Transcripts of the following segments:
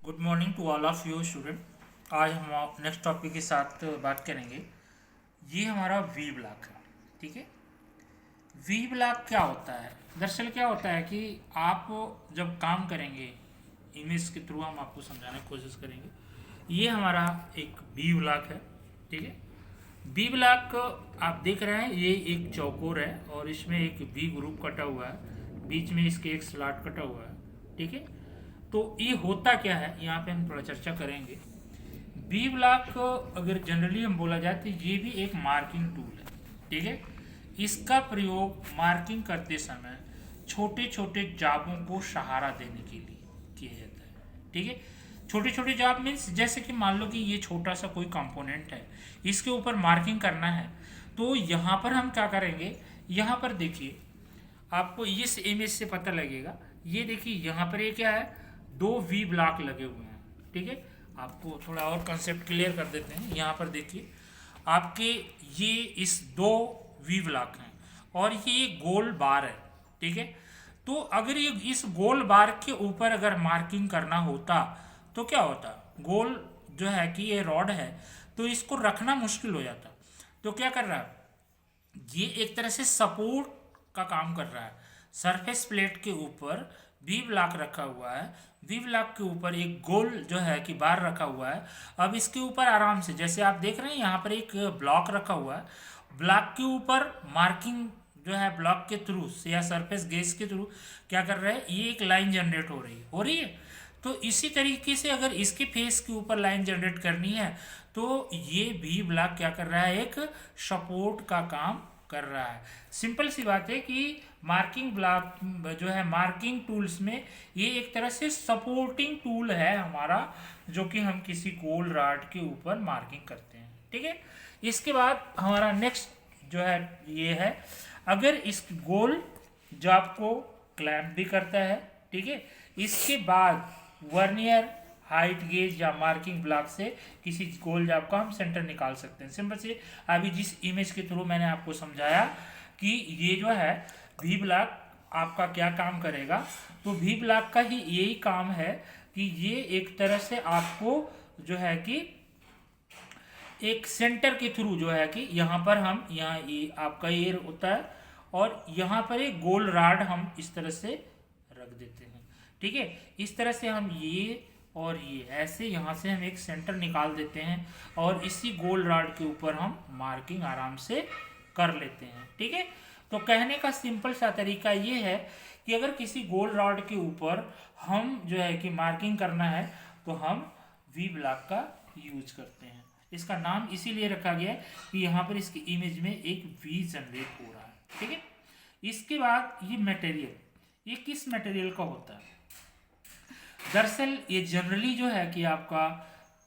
Good morning to all of you student. आज हम next topic के साथ बात करेंगे। ये हमारा वी ब्लॉक है। ठीक है, वी ब्लॉक क्या होता है? दरअसल क्या होता है कि आप जब काम करेंगे, इमेज के थ्रू हम आपको समझाने की कोशिश करेंगे। ये हमारा एक वी ब्लॉक है। ठीक है, वी ब्लॉक आप देख रहे हैं, ये एक चौकोर है और इसमें एक वी ग्रुप कटा हुआ है, बीच में इसके एक स्लॉट कटा हुआ है। ठीक है, तो ये होता क्या है, यहाँ पे हम थोड़ा चर्चा करेंगे। बी ब्लॉक अगर जनरली हम बोला जाए तो ये भी एक मार्किंग टूल है। ठीक है, इसका प्रयोग मार्किंग करते समय छोटे छोटे जाबों को सहारा देने के लिए किया जाता है। ठीक है, छोटे छोटे जाब मीन्स जैसे कि मान लो कि ये छोटा सा कोई कंपोनेंट है, इसके ऊपर मार्किंग करना है, तो यहाँ पर हम क्या करेंगे, यहाँ पर देखिए, आपको इस इमेज से पता लगेगा। ये देखिए यहाँ पर ये क्या है, दो वी ब्लॉक लगे हुए हैं। ठीक है, आपको थोड़ा और कंसेप्ट क्लियर कर देते हैं। यहाँ पर देखिए आपके ये इस दो वी ब्लॉक हैं और ये गोल बार है। ठीक है, तो अगर ये इस गोल बार के ऊपर अगर मार्किंग करना होता तो क्या होता, गोल जो है कि ये रॉड है तो इसको रखना मुश्किल हो जाता। तो क्या कर रहा है, ये एक तरह से सपोर्ट का काम कर रहा है। सरफेस प्लेट के ऊपर वी ब्लॉक रखा हुआ है, वी ब्लॉक के ऊपर एक गोल जो है कि बार रखा हुआ है। अब इसके ऊपर आराम से, जैसे आप देख रहे हैं यहाँ पर एक ब्लॉक रखा हुआ है, ब्लॉक के ऊपर मार्किंग जो है ब्लॉक के थ्रू या सरफेस गेज के थ्रू क्या कर रहा है, ये एक लाइन जनरेट हो रही है। तो इसी तरीके से अगर इसके फेस के ऊपर लाइन जनरेट करनी है तो ये भी ब्लॉक क्या कर रहा है, एक सपोर्ट का काम कर रहा है। सिंपल सी बात है कि मार्किंग ब्लॉक जो है मार्किंग टूल्स में ये एक तरह से सपोर्टिंग टूल है हमारा, जो कि हम किसी गोल रॉड के ऊपर मार्किंग करते हैं। ठीक है, इसके बाद हमारा नेक्स्ट जो है ये है, अगर इस गोल जॉब को क्लैंप भी करता है। ठीक है, इसके बाद वर्नियर हाइट गेज या मार्किंग ब्लॉक से किसी गोल जॉब का हम सेंटर निकाल सकते हैं। सिंपल से अभी जिस इमेज के थ्रू मैंने आपको समझाया कि ये जो है वी ब्लॉक आपका क्या काम करेगा, तो वी ब्लॉक का ही यही काम है कि ये एक तरह से आपको जो है कि एक सेंटर के थ्रू जो है कि यहाँ पर हम यहाँ ये आपका ये होता है और यहाँ पर एक गोल रॉड हम इस तरह से रख देते हैं। ठीक है, इस तरह से हम ये और ये ऐसे यहाँ से हम एक सेंटर निकाल देते हैं और इसी गोल रॉड के ऊपर हम मार्किंग आराम से कर लेते हैं। ठीक है, तो कहने का सिंपल सा तरीका ये है कि अगर किसी गोल रॉड के ऊपर हम जो है कि मार्किंग करना है तो हम वी ब्लॉक का यूज करते हैं। इसका नाम इसीलिए रखा गया है कि यहाँ पर इसकी इमेज में एक वी जनरेट हो रहा है। ठीक है, इसके बाद ये मटेरियल, ये किस मटेरियल का होता है? दरअसल ये जनरली जो है कि आपका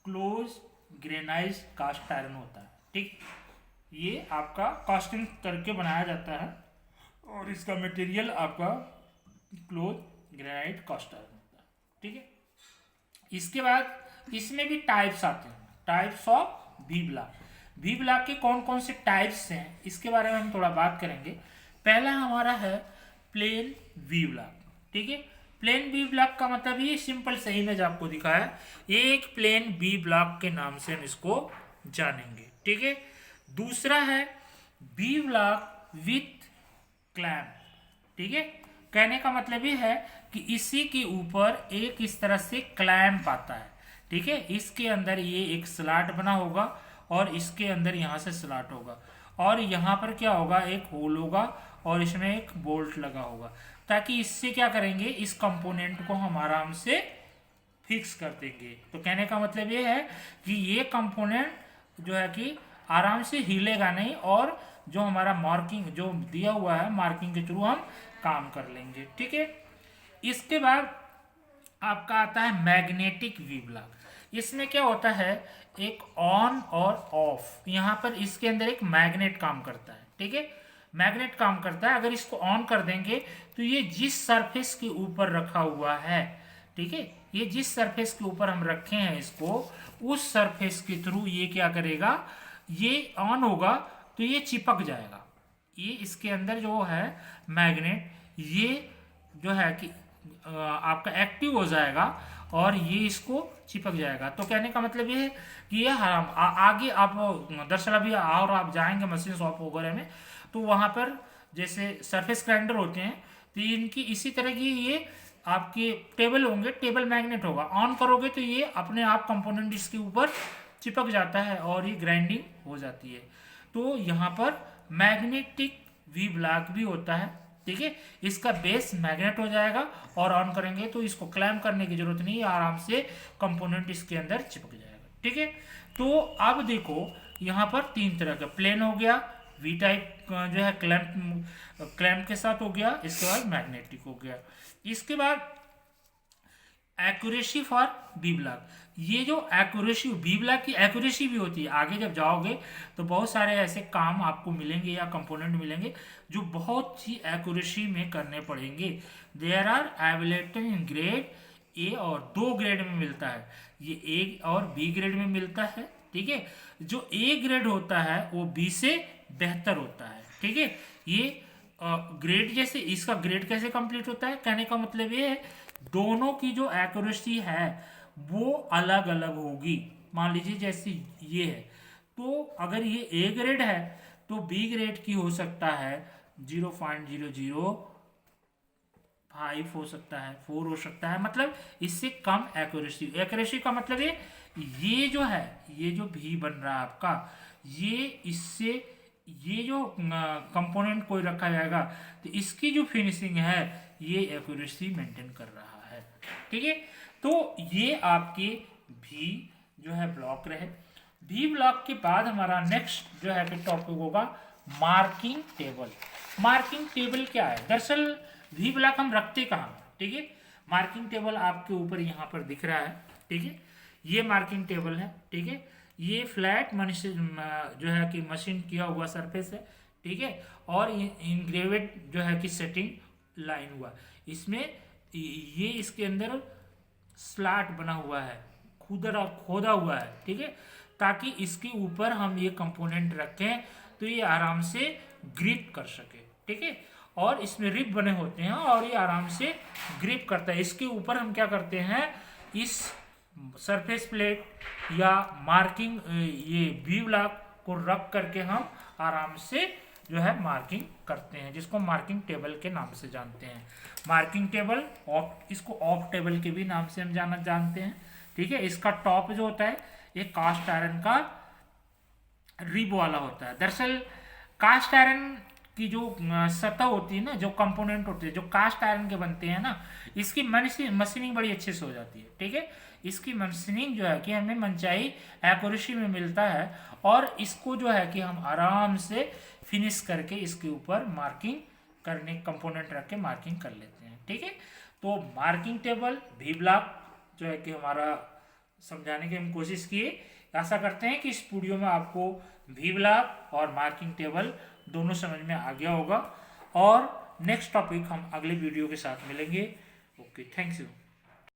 क्लोज ग्रेनाइज कास्ट आयरन होता है। ठीक, ये आपका कास्टिंग करके बनाया जाता है और इसका मटेरियल आपका क्लोज ग्रेनाइट कास्ट आयरन होता है। ठीक है, इसके बाद इसमें भी टाइप्स आते हैं, types of V block. V block के कौन कौन से टाइप्स हैं इसके बारे में हम थोड़ा बात करेंगे। पहला हमारा है प्लेन वी ब्लॉक। ठीक है, प्लेन वी ब्लॉक का मतलब ये सिंपल सा इमेज आपको दिखाया, ये एक प्लेन वी ब्लॉक के नाम से हम इसको जानेंगे। ठीक है, दूसरा है वी ब्लॉक विथ क्लैम्प। ठीक है, कहने का मतलब ये है कि इसी के ऊपर एक इस तरह से क्लैम्प आता है। ठीक है, इसके अंदर ये एक स्लॉट बना होगा और इसके अंदर यहाँ से स्लॉट होगा और यहाँ पर क्या होगा, एक होल होगा और इसमें एक बोल्ट लगा होगा, ताकि इससे क्या करेंगे, इस कंपोनेंट को हम आराम से फिक्स कर देंगे। तो कहने का मतलब ये है कि ये कंपोनेंट जो है कि आराम से हिलेगा नहीं और जो हमारा मार्किंग जो दिया हुआ है मार्किंग के थ्रू हम काम कर लेंगे। ठीक है, इसके बाद आपका आता है मैग्नेटिक वी ब्लॉक। इसमें क्या होता है, एक ऑन और ऑफ, यहाँ पर इसके अंदर एक मैग्नेट काम करता है। ठीक है, मैग्नेट काम करता है, अगर इसको ऑन कर देंगे तो ये जिस सरफेस के ऊपर रखा हुआ है, ठीक है, ये जिस सरफेस के ऊपर हम रखे हैं इसको, उस सरफेस के थ्रू ये क्या करेगा, ये ऑन होगा तो ये चिपक जाएगा। ये इसके अंदर जो है मैग्नेट, ये जो है कि आपका एक्टिव हो जाएगा और ये इसको चिपक जाएगा। तो कहने का मतलब ये है कि ये हराम आगे आप दरअसल अभी और आप जाएंगे मशीन शॉप वगैरह में, तो वहाँ पर जैसे सरफेस ग्राइंडर होते हैं, तो इनकी इसी तरह की ये आपके टेबल होंगे, टेबल मैग्नेट होगा, ऑन करोगे तो ये अपने आप कंपोनेंट इसके ऊपर चिपक जाता है और ये ग्राइंडिंग हो जाती है। तो यहाँ पर मैग्नेटिक वी ब्लॉक भी होता है, ठीक है। इसका बेस मैग्नेट हो जाएगा और ऑन करेंगे तो इसको क्लैम्प करने की जरूरत नहीं, आराम से कंपोनेंट इसके अंदर चिपक जाएगा, ठीक है। तो अब देखो यहाँ पर तीन तरह का प्लेन हो गया, वी टाइप जो है क्लैम्प के साथ हो गया, इसके बाद मैग्नेटिक हो गया। इसके बाद एक्यूरेसी फॉर बी ब्लॉक, ये जो एक्यूरेसी बी ब्लॉक की एक्यूरेसी भी होती है, आगे जब जाओगे तो बहुत सारे ऐसे काम आपको मिलेंगे या कंपोनेंट मिलेंगे जो बहुत ही एक्यूरेसी में करने पड़ेंगे। There are available in grade A, और दो ग्रेड में मिलता है, ये ए और बी ग्रेड में मिलता है, ठीक है। जो ए ग्रेड होता है वो बी से बेहतर होता है, ठीक है। ये ग्रेड जैसे इसका ग्रेड कैसे कंप्लीट होता है, कहने का मतलब ये है दोनों की जो एक्यूरेसी है वो अलग अलग होगी। मान लीजिए जैसे ये है, तो अगर ये ए ग्रेड है तो बी ग्रेड की हो सकता है 0.005 हो सकता है, 4 हो सकता है, मतलब इससे कम एक्यूरेसी। एक्यूरेसी का मतलब ये जो है, ये जो भी बन रहा है आपका, ये इससे ये जो कंपोनेंट कोई रखा जाएगा तो इसकी जो फिनिशिंग है ये एक्यूरेसी मेंटेन कर रहा है, ठीक है। तो ये आपके भी जो है ब्लॉक रहे। भी ब्लॉक के बाद हमारा नेक्स्ट जो है कि टॉपिक होगा मार्किंग टेबल। मार्किंग टेबल क्या है, दरअसल भी ब्लॉक हम रखते कहाँ, ठीक है। मार्किंग टेबल आपके ऊपर यहाँ पर दिख रहा है, ठीक है। ये मार्किंग टेबल है, ठीक है। ये फ्लैट जो है कि मशीन किया हुआ सरफेस है, ठीक है। और इंग्रेवेड जो है कि सेटिंग लाइन हुआ, इसमें ये इसके अंदर स्लॉट बना हुआ है, खोदा हुआ है, ठीक है, ताकि इसके ऊपर हम ये कंपोनेंट रखें तो ये आराम से ग्रिप कर सके, ठीक है। और इसमें रिब बने होते हैं और ये आराम से ग्रिप करता है। इसके ऊपर हम क्या करते हैं, इस सरफेस प्लेट या मार्किंग ये वी ब्लॉक को रख करके हम आराम से जो है मार्किंग करते हैं, जिसको मार्किंग टेबल के नाम से जानते हैं। मार्किंग टेबल इसको ऑफ टेबल के भी नाम से हम जानते हैं, ठीक है। इसका टॉप जो होता है ये कास्ट आयरन का रिब वाला होता है। दरअसल कास्ट आयरन की जो सतह होती है ना, जो कंपोनेंट होते हैं जो कास्ट आयरन के बनते हैं ना, इसकी मशीनिंग बड़ी अच्छे से हो जाती है, ठीक है। इसकी मशीनिंग जो है कि हमें मनचाही एक्यूरेसी में मिलता है और इसको जो है कि हम आराम से फिनिश करके इसके ऊपर मार्किंग करने कंपोनेंट रख के मार्किंग कर लेते हैं, ठीक है। तो मार्किंग टेबल भी ब्लॉक जो है कि हमारा समझाने की हम कोशिश किए। आशा करते हैं कि इस वीडियो में आपको भी ब्लॉक और मार्किंग टेबल दोनों समझ में आ गया होगा, और नेक्स्ट टॉपिक हम अगले वीडियो के साथ मिलेंगे। Okay, thank you.